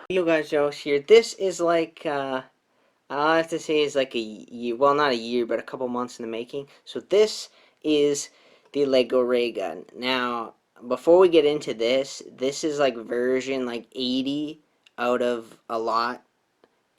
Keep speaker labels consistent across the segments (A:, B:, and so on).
A: You guys, Josh here. This is like, I have to say is like a year, well, not a year, but a couple months in the making. So this is the Lego Ray Gun. Now, before we get into this, this is like version like 80 out of a lot.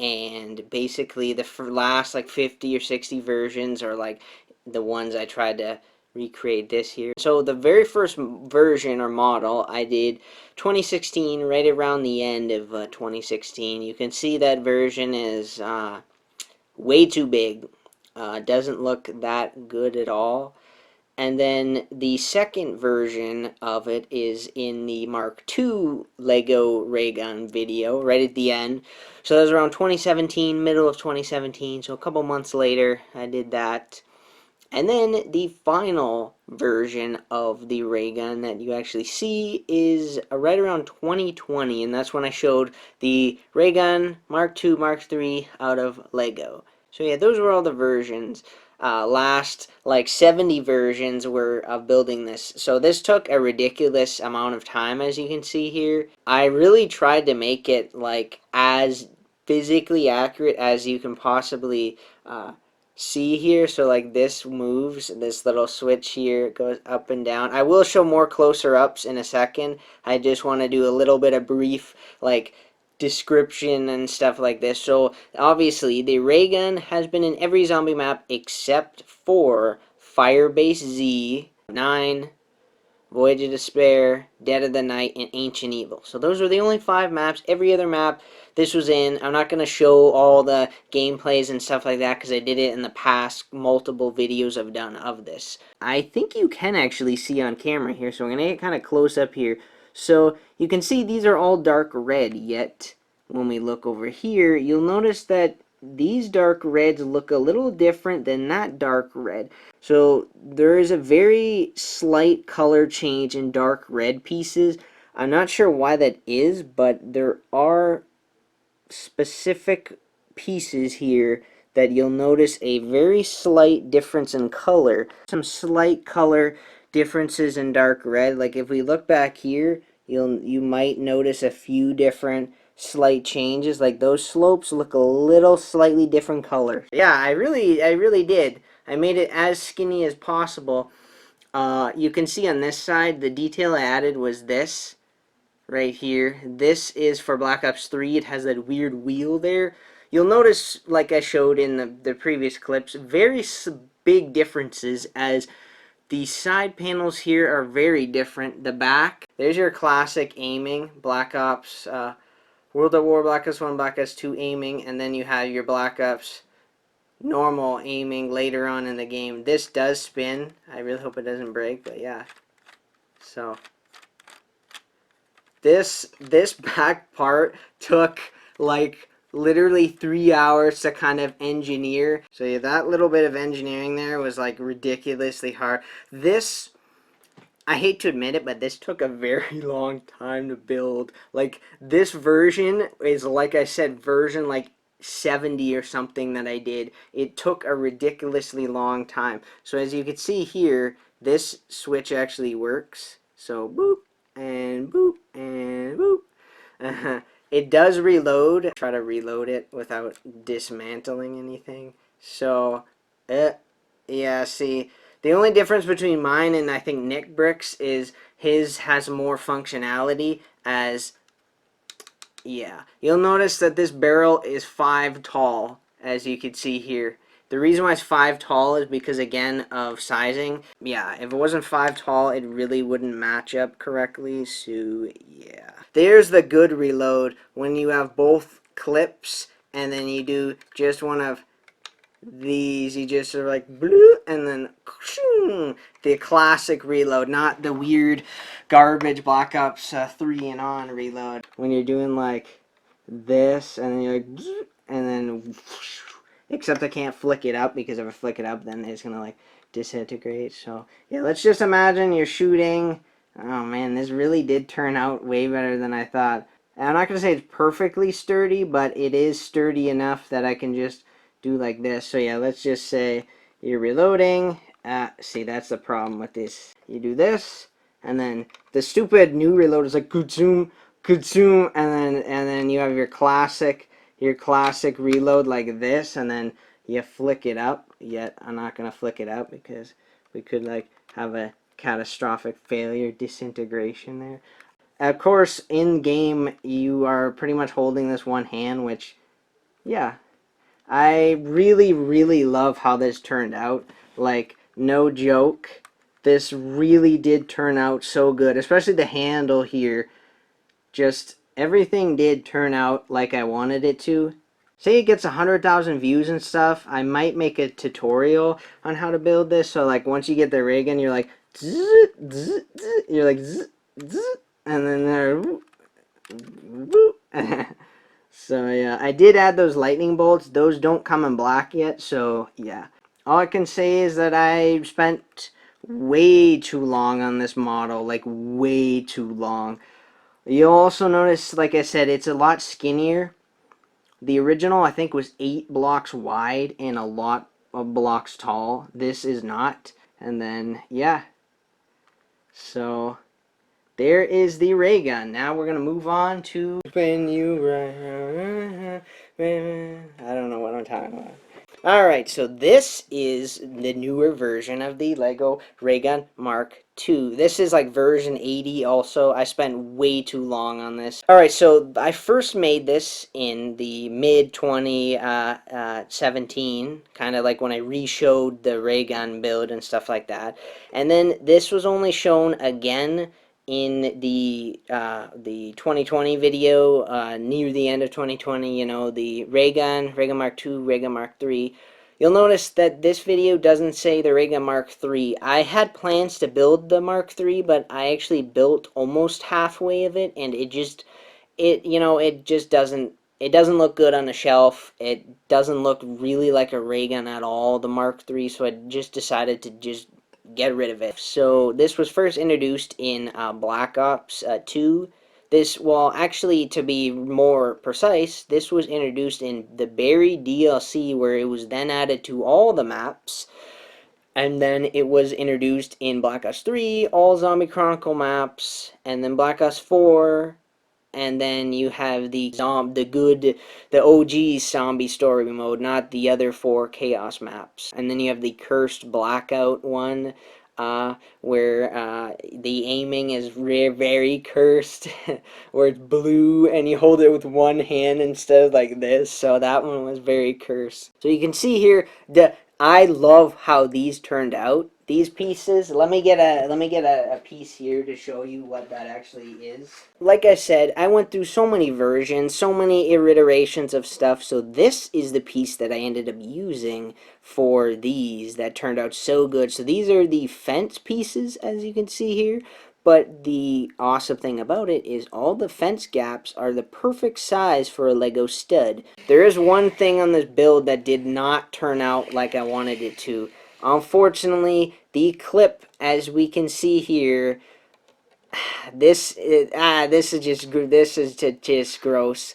A: And basically the last like 50 or 60 versions are like the ones I tried to recreate this year. So the very first version or model I did 2016, right around the end of 2016. You can see that version is way too big. Doesn't look that good at all. And then the second version of it is in the Mark II Lego Ray Gun video, right at the end. So that was around 2017, middle of 2017, so a couple months later I did that. And then the final version of the ray gun that you actually see is right around 2020, and that's when I showed the ray gun Mark II, Mark III out of Lego. So yeah, those were all the versions. Last like 70 versions were of building this. So this took a ridiculous amount of time, as you can see here. I really tried to make it like as physically accurate as you can possibly see here. So like this moves, this little switch here goes up and down. I will show more closer ups in a second. I just want to do a little bit of brief like description and stuff like this. So obviously the ray gun has been in every zombie map except for Firebase Z, 9, Voyage of Despair, Dead of the Night, and Ancient Evil. So those are the only 5 maps. Every other map this was in. I'm not going to show all the gameplays and stuff like that because I did it in the past multiple videos I've done of this. I think you can actually see on camera here, so I'm going to get kind of close up here. So you can see these are all dark red, yet when we look over here, you'll notice that these dark reds look a little different than that dark red. So there is a very slight color change in dark red pieces. I'm not sure why that is, but there are specific pieces here that you'll notice a very slight difference in color. Some slight color differences in dark red. Like if we look back here, you might notice a few different slight changes. Like those slopes look a little slightly different color. Yeah, I really did. I made it as skinny as possible. You can see on this side, the detail I added was this right here. This is for Black Ops 3. It has that weird wheel there. You'll notice, like I showed in the previous clips, very big differences as the side panels here are very different. The back, there's your classic aiming, Black Ops, World at War, Black Ops 1, Black Ops 2 aiming, and then you have your Black Ops normal aiming later on in the game. This does spin. I really hope it doesn't break, but yeah. So this back part took like literally 3 hours to kind of engineer. So yeah, that little bit of engineering there was like ridiculously hard. This, I hate to admit it, but this took a very long time to build. Like this version is, like I said, version like 70 or something that I did. It took a ridiculously long time. So as you can see here, this switch actually works. So boop and boop and boop. It does reload. Try to reload it without dismantling anything. So, yeah, see, the only difference between mine and I think Nick Bricks is his has more functionality as, yeah. You'll notice that this barrel is 5 tall, as you can see here. The reason why it's 5 tall is because, again, of sizing. Yeah, if it wasn't 5 tall, it really wouldn't match up correctly, so yeah. There's the good reload when you have both clips and then you do just one of these. You just sort of like blue and then the classic reload, not the weird garbage Black Ops 3 and on reload. When you're doing like this and then you're like, and then except I can't flick it up because if I flick it up then it's gonna like disintegrate. So yeah, let's just imagine you're shooting. Oh man, this really did turn out way better than I thought. And I'm not gonna say it's perfectly sturdy, but it is sturdy enough that I can just do like this. So yeah, let's just say you're reloading. See, that's the problem with this. You do this, and then the stupid new reload is like kazoom, consume, and then you have your classic reload like this, and then you flick it up. Yet I'm not gonna flick it up because we could like have a catastrophic failure disintegration there. Of course, in game you are pretty much holding this one hand, which yeah, I really love how this turned out. Like, no joke, this really did turn out so good, especially the handle here. Just everything did turn out like I wanted it to. Say it gets 100,000 views and stuff, I might make a tutorial on how to build this. So like once you get the rig in, you're like, zzz, zzz, zzz, you're like, zzz, zzz, and then there, so yeah, I did add those lightning bolts. Those don't come in black yet, so yeah. All I can say is that I spent way too long on this model, like way too long. You'll also notice, like I said, it's a lot skinnier. The original, I think, was 8 blocks wide and a lot of blocks tall. This is not. And then, yeah. So, there is the ray gun. Now we're going to move on to when you run. I don't know what I'm talking about. Alright, so this is the newer version of the LEGO Raygun Mark II. This is like version 80 also. I spent way too long on this. Alright, so I first made this in the mid-2017, kind of like when I re-showed the Raygun build and stuff like that. And then this was only shown again in the 2020 video, near the end of 2020, you know, the Raygun Mark II, Raygun Mark III. You'll notice that this video doesn't say the Raygun Mark III. I had plans to build the Mark III, but I actually built almost halfway of it, and it just doesn't, it doesn't look good on the shelf. It doesn't look really like a ray gun at all, the Mark III, so I just decided to just get rid of it. So this was first introduced in Black Ops 2. This, well, actually, to be more precise, this was introduced in the Buried DLC, where it was then added to all the maps. And then it was introduced in Black Ops 3, all Zombie Chronicle maps, and then Black Ops 4, and then you have the OG zombie story mode, not the other 4 chaos maps. And then you have the cursed blackout one, where the aiming is very cursed, where it's blue and you hold it with one hand instead of like this. So that one was very cursed. So you can see here I love how these turned out. These pieces, let me get a piece here to show you what that actually is. Like I said, I went through so many versions, so many iterations of stuff, so this is the piece that I ended up using for these that turned out so good. So these are the fence pieces, as you can see here. But the awesome thing about it is all the fence gaps are the perfect size for a Lego stud. There is one thing on this build that did not turn out like I wanted it to. Unfortunately, the clip, as we can see here, this is just gross.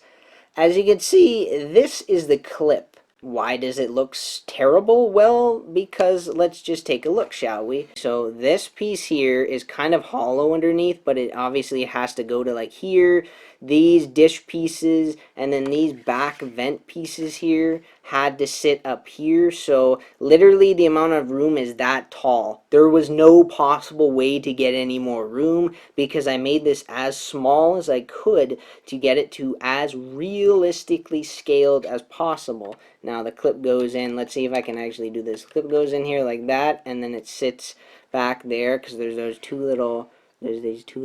A: As you can see, this is the clip. Why does it look terrible? Well, because let's just take a look, shall we? So this piece here is kind of hollow underneath, but it obviously has to go to like here. These dish pieces and then these back vent pieces here had to sit up here. So literally the amount of room is that tall. There was no possible way to get any more room because I made this as small as I could to get it to as realistically scaled as possible. Now the clip goes in. Let's see if I can actually do this. Clip goes in here like that, and then it sits back there because there's these two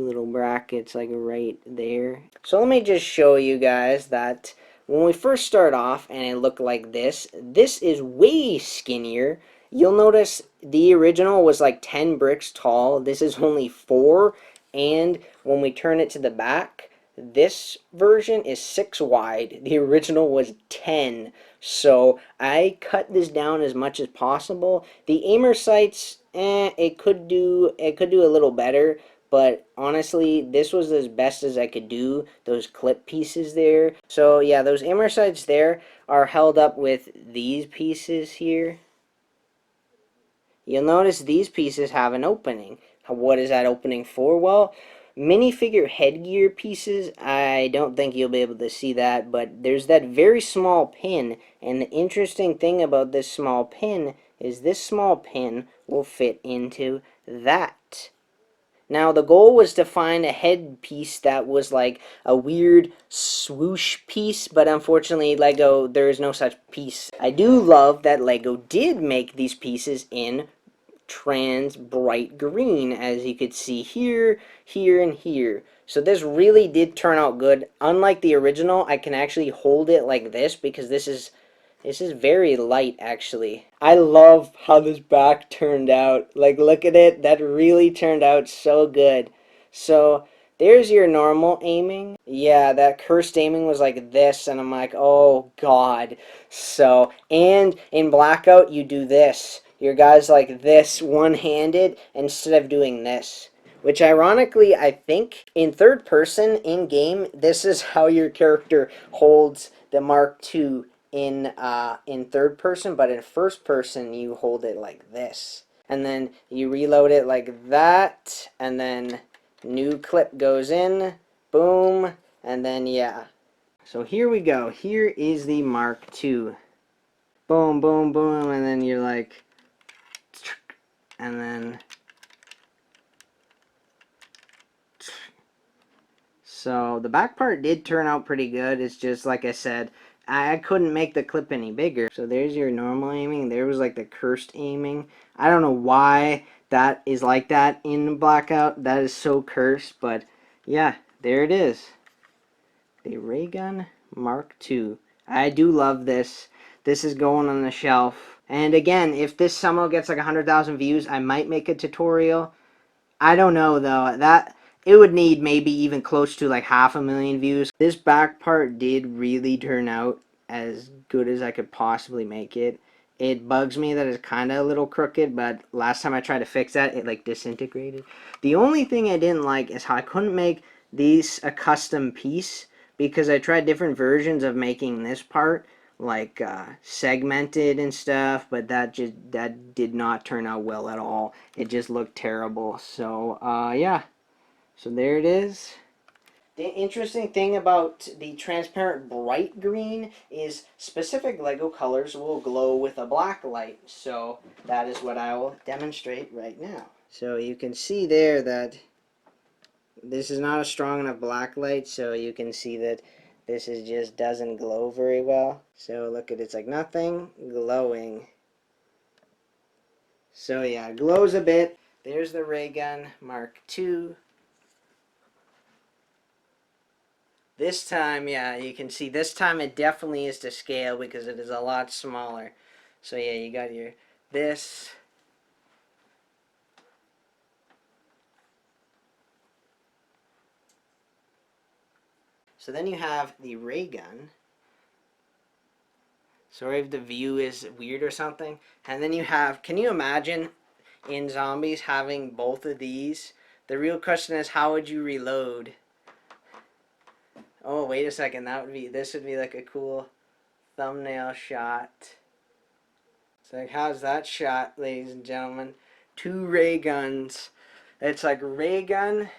A: little brackets like right there. So let me just show you guys that when we first start off and it looked like this is way skinnier. You'll notice the original was like 10 bricks tall. This is only 4, and when we turn it to the back, this version is 6 wide. The original was 10. So I cut this down as much as possible. The aimer sights, it could do a little better, but honestly, this was as best as I could do, those clip pieces there. So yeah, those aimer sights there are held up with these pieces here. You'll notice these pieces have an opening. What is that opening for? Well, minifigure headgear pieces, I don't think you'll be able to see that, but there's that very small pin, and the interesting thing about this small pin is this small pin will fit into that. Now, the goal was to find a headpiece that was like a weird swoosh piece, but unfortunately, Lego, there is no such piece. I do love that Lego did make these pieces in trans bright green, as you could see here, here, and here. So this really did turn out good. Unlike the original, I can actually hold it like this because this is very light, actually. I love how this back turned out. Like, look at it. That really turned out so good. So there's your normal aiming. Yeah, that cursed aiming was like this, and I'm like, oh god. So, and in Blackout, you do this. Your guy's like this, one-handed, instead of doing this. Which, ironically, I think in third person, in-game, this is how your character holds the Mark II in third person, but in first person, you hold it like this. And then you reload it like that, and then new clip goes in, boom, and then yeah. So here we go. Here is the Mark II. Boom, boom, boom, and then you're like, and then, so the back part did turn out pretty good. It's just like I said, I couldn't make the clip any bigger. So there's your normal aiming. There was like the cursed aiming. I don't know why that is like that in Blackout. That is so cursed, but yeah, there it is. The Raygun Mark II. I do love this. This is going on the shelf. And again, if this somehow gets like 100,000 views, I might make a tutorial. I don't know though. That it would need maybe even close to like 500,000 views. This back part did really turn out as good as I could possibly make it. It bugs me that it's kind of a little crooked, but last time I tried to fix that, it like disintegrated. The only thing I didn't like is how I couldn't make these a custom piece, because I tried different versions of making this part, like segmented and stuff, but that did not turn out well at all. It just looked terrible. So yeah, so there it is. The interesting thing about the transparent bright green is specific Lego colors will glow with a black light. So that is what I will demonstrate right now. So you can see there that this is not a strong enough black light, so you can see that this is just doesn't glow very well. So look at it's like nothing glowing. So yeah, it glows a bit. There's the Raygun Mark II. This time, yeah, you can see this time it definitely is to scale because it is a lot smaller. So yeah, you got your this. So then you have the Raygun. Sorry if the view is weird or something. And then you have, can you imagine in Zombies having both of these? The real question is, how would you reload? Oh, wait a second, this would be like a cool thumbnail shot. It's like, how's that shot, ladies and gentlemen? Two ray guns. It's like ray gun.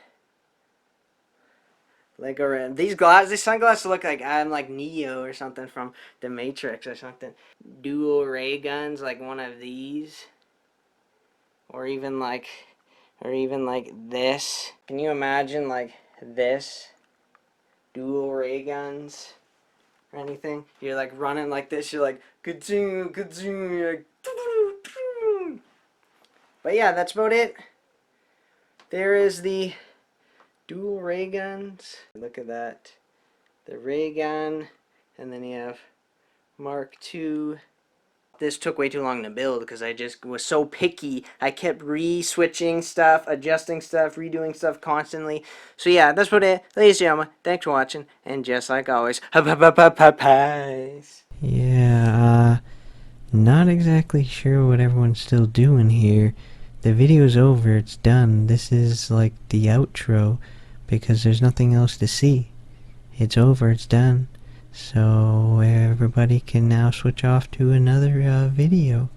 A: Like these sunglasses look like I'm like Neo or something from the Matrix or something. Dual ray guns, like one of these, or even like this. Can you imagine like this? Dual ray guns or anything. You're like running like this. You're like ka-zoom, ka-zoom. You're like. But yeah, that's about it. There is the dual ray guns. Look at that. The ray gun, and then you have Mark II. This took way too long to build because I just was so picky. I kept re-switching stuff, adjusting stuff, redoing stuff constantly. So yeah, that's about it. Ladies and gentlemen, thanks for watching, and just like always, peace.
B: Yeah, not exactly sure what everyone's still doing here. The video's over, it's done. This is like the outro, because there's nothing else to see. It's over, it's done. So everybody can now switch off to another video.